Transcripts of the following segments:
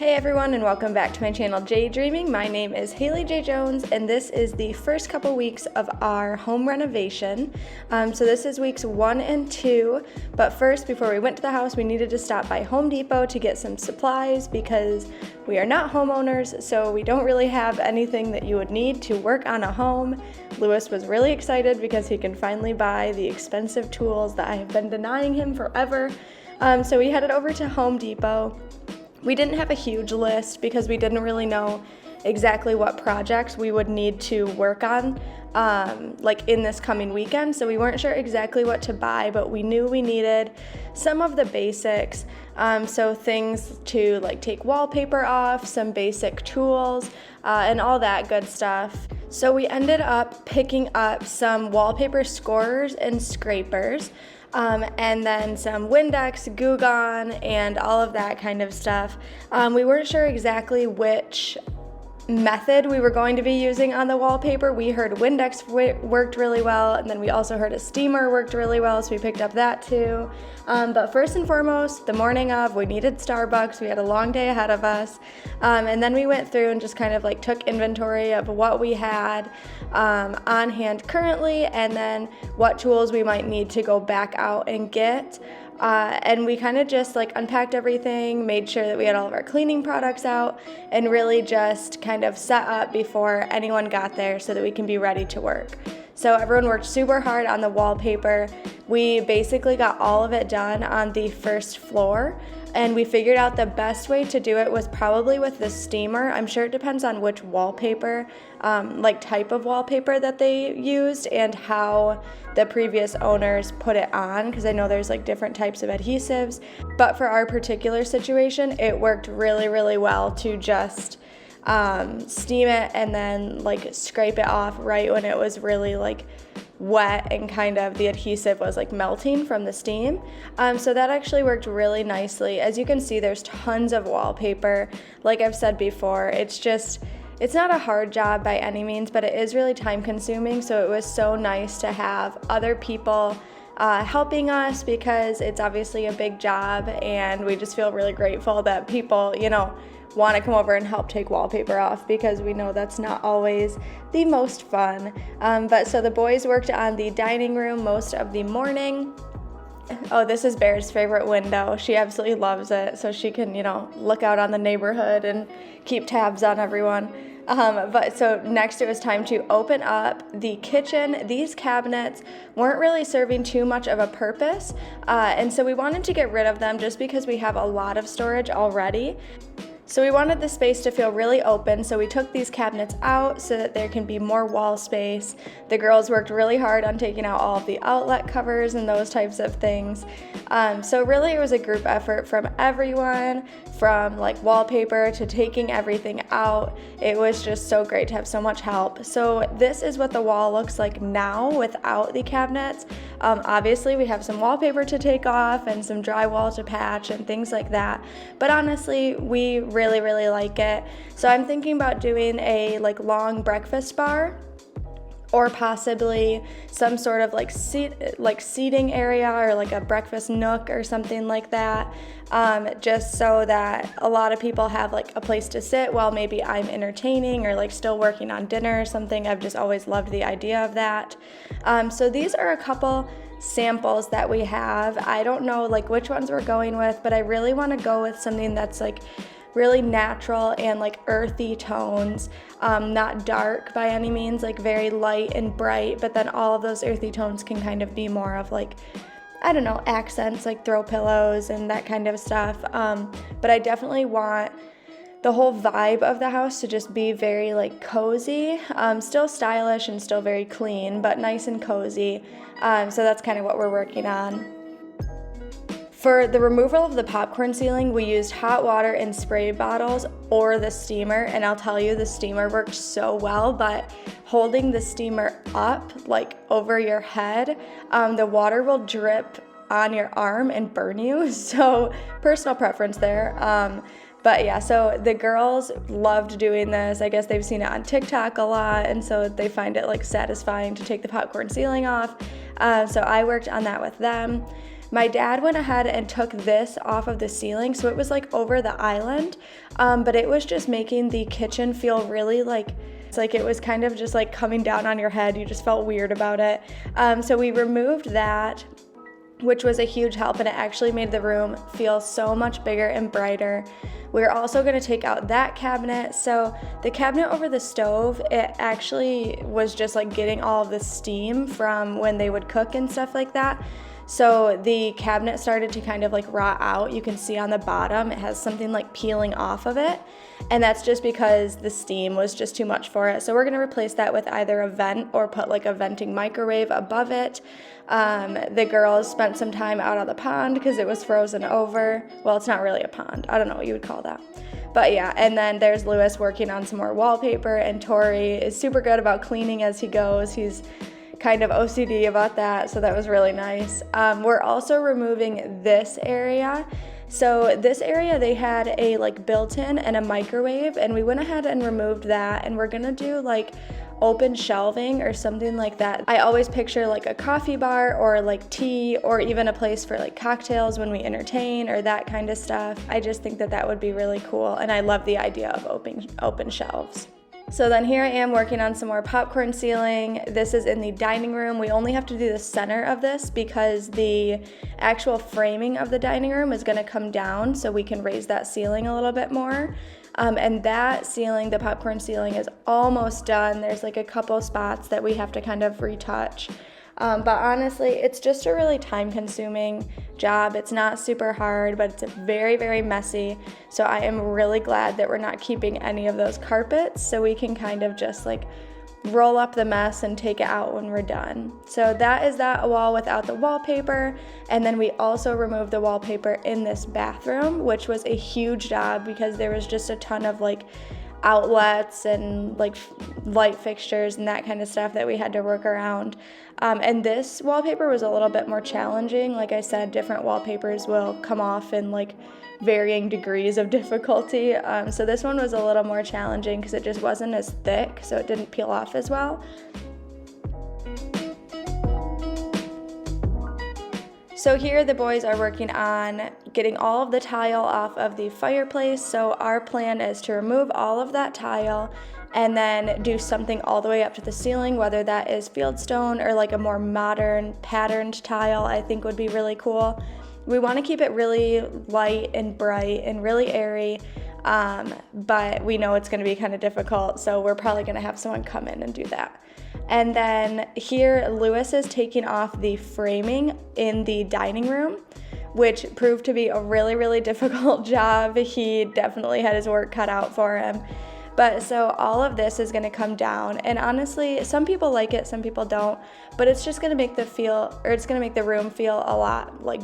Hey everyone, and welcome back to my channel J Dreaming. My name is Haley J Jones, and this is the first couple weeks of our home renovation. So this is weeks 1 and 2, but first, before we went to the house, we needed to stop by Home Depot to get some supplies because we are not homeowners, so we don't really have anything that you would need to work on a home. Lewis was really excited because he can finally buy the expensive tools that I have been denying him forever. So we headed over to Home Depot. We didn't have a huge list because we didn't really know exactly what projects we would need to work on like in this coming weekend, so we weren't sure exactly what to buy, but we knew we needed some of the basics, so things to like take wallpaper off, some basic tools, and all that good stuff. So we ended up picking up some wallpaper scorers and scrapers, and then some Windex, Goo Gone, and all of that kind of stuff. We weren't sure exactly which method we were going to be using on the wallpaper. We heard Windex worked really well, and then we also heard a steamer worked really well, so we picked up that too. But first and foremost, the morning of, we needed Starbucks. We had a long day ahead of us, and then we went through and just kind of like took inventory of what we had on hand currently, and then what tools we might need to go back out and get. And we kind of just like unpacked everything, made sure that we had all of our cleaning products out, and really just kind of set up before anyone got there so that we can be ready to work. So everyone worked super hard on the wallpaper. We basically got all of it done on the first floor, and we figured out the best way to do it was probably with the steamer. I'm sure it depends on which wallpaper, like type of wallpaper that they used and how the previous owners put it on, because I know there's like different types of adhesives. But for our particular situation, it worked really, really well to just steam it and then like scrape it off right when it was really like wet and kind of the adhesive was like melting from the steam. So that actually worked really nicely. As you can see, there's tons of wallpaper. Like I've said before, it's not a hard job by any means, but it is really time consuming. So it was so nice to have other people helping us, because it's obviously a big job, and we just feel really grateful that people, want to come over and help take wallpaper off, because we know that's not always the most fun. But so the boys worked on the dining room most of the morning. Oh, this is Bear's favorite window. She absolutely loves it, so she can, look out on the neighborhood and keep tabs on everyone. But so next it was time to open up the kitchen. These cabinets weren't really serving too much of a purpose, and so we wanted to get rid of them just because we have a lot of storage already. So we wanted the space to feel really open, so we took these cabinets out so that there can be more wall space. The girls worked really hard on taking out all of the outlet covers and those types of things. So really it was a group effort from everyone, from like wallpaper to taking everything out. It was just so great to have so much help. So this is what the wall looks like now without the cabinets. Obviously we have some wallpaper to take off and some drywall to patch and things like that, but honestly we really, really like it. So I'm thinking about doing a like long breakfast bar, or possibly some sort of like seating area, or like a breakfast nook or something like that, just so that a lot of people have like a place to sit while maybe I'm entertaining or like still working on dinner or something. I've just always loved the idea of that. So these are a couple samples that we have. I don't know like which ones we're going with, but I really want to go with something that's like really natural and like earthy tones, not dark by any means, like very light and bright, but then all of those earthy tones can kind of be more of like, I don't know, accents, like throw pillows and that kind of stuff. But I definitely want the whole vibe of the house to just be very like cozy, still stylish and still very clean, but nice and cozy. So that's kind of what we're working on. For the removal of the popcorn ceiling, we used hot water and spray bottles or the steamer, and I'll tell you, the steamer worked so well, but holding the steamer up like over your head, the water will drip on your arm and burn you, so personal preference there. But yeah, so the girls loved doing this. I guess they've seen it on TikTok a lot, and so they find it like satisfying to take the popcorn ceiling off. So I worked on that with them. My dad went ahead and took this off of the ceiling, so it was like over the island, but it was just making the kitchen feel really like, it's like it was kind of just like coming down on your head. You just felt weird about it. So we removed that, which was a huge help, and it actually made the room feel so much bigger and brighter. We're also going to take out that cabinet. So the cabinet over the stove, it actually was just like getting all of the steam from when they would cook and stuff like that. So the cabinet started to kind of like rot out. You can see on the bottom it has something like peeling off of it, and that's just because the steam was just too much for it. So we're going to replace that with either a vent or put like a venting microwave above it. The girls spent some time out on the pond because it was frozen over. Well, it's not really a pond. I don't know what you would call that. But yeah, and then there's Lewis working on some more wallpaper, and Tori is super good about cleaning as he goes. He's kind of OCD about that, so that was really nice. We're also removing this area. So this area, they had a like built-in and a microwave, and we went ahead and removed that, and we're gonna do like open shelving or something like that. I always picture like a coffee bar or like tea, or even a place for like cocktails when we entertain or that kind of stuff. I just think that that would be really cool, and I love the idea of open shelves. So then here I am working on some more popcorn ceiling. This is in the dining room. We only have to do the center of this because the actual framing of the dining room is going to come down, so we can raise that ceiling a little bit more. And that ceiling, the popcorn ceiling, is almost done. There's like a couple spots that we have to kind of retouch. But honestly, it's just a really time-consuming job. It's not super hard, but it's very, very messy. So I am really glad that we're not keeping any of those carpets, so we can kind of just like roll up the mess and take it out when we're done. So that is that wall without the wallpaper. And then we also removed the wallpaper in this bathroom, which was a huge job because there was just a ton of like outlets and like light fixtures and that kind of stuff that we had to work around. And this wallpaper was a little bit more challenging. Like I said, different wallpapers will come off in like varying degrees of difficulty. So this one was a little more challenging because it just wasn't as thick, so it didn't peel off as well. So here the boys are working on getting all of the tile off of the fireplace. So our plan is to remove all of that tile and then do something all the way up to the ceiling, whether that is fieldstone or like a more modern patterned tile, I think would be really cool. We want to keep it really light and bright and really airy, but we know it's going to be kind of difficult, so we're probably going to have someone come in and do that. And then here, Lewis is taking off the framing in the dining room, which proved to be a really, really difficult job. He definitely had his work cut out for him. But so all of this is going to come down, and honestly, some people like it, some people don't, but it's just going to make the room feel a lot like,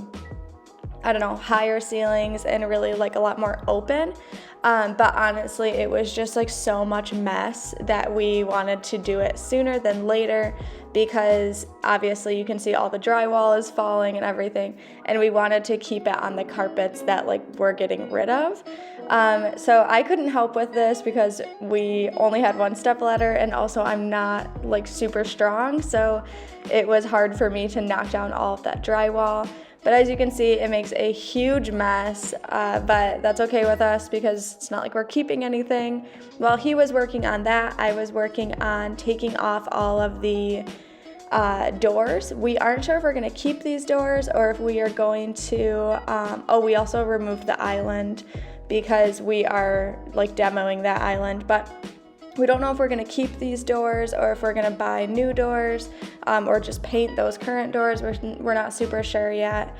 I don't know, higher ceilings and really like a lot more open. But honestly, it was just like so much mess that we wanted to do it sooner than later, because obviously you can see all the drywall is falling and everything, and we wanted to keep it on the carpets that like we're getting rid of. So I couldn't help with this because we only had one stepladder, and also I'm not like super strong, so it was hard for me to knock down all of that drywall. But as you can see, it makes a huge mess, but that's okay with us because it's not like we're keeping anything. While he was working on that, I was working on taking off all of the doors. We aren't sure if we're going to keep these doors or if we are going to, we also removed the island because we are like demoing that island, but we don't know if we're going to keep these doors or if we're going to buy new doors or just paint those current doors. We're not super sure yet.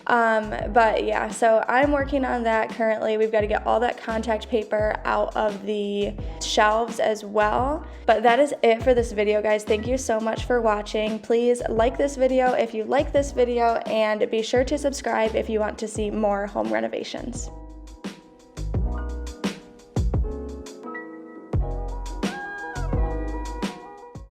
But yeah, so I'm working on that currently. We've got to get all that contact paper out of the shelves as well. But that is it for this video, guys. Thank you so much for watching. Please like this video if you like this video, and be sure to subscribe if you want to see more home renovations.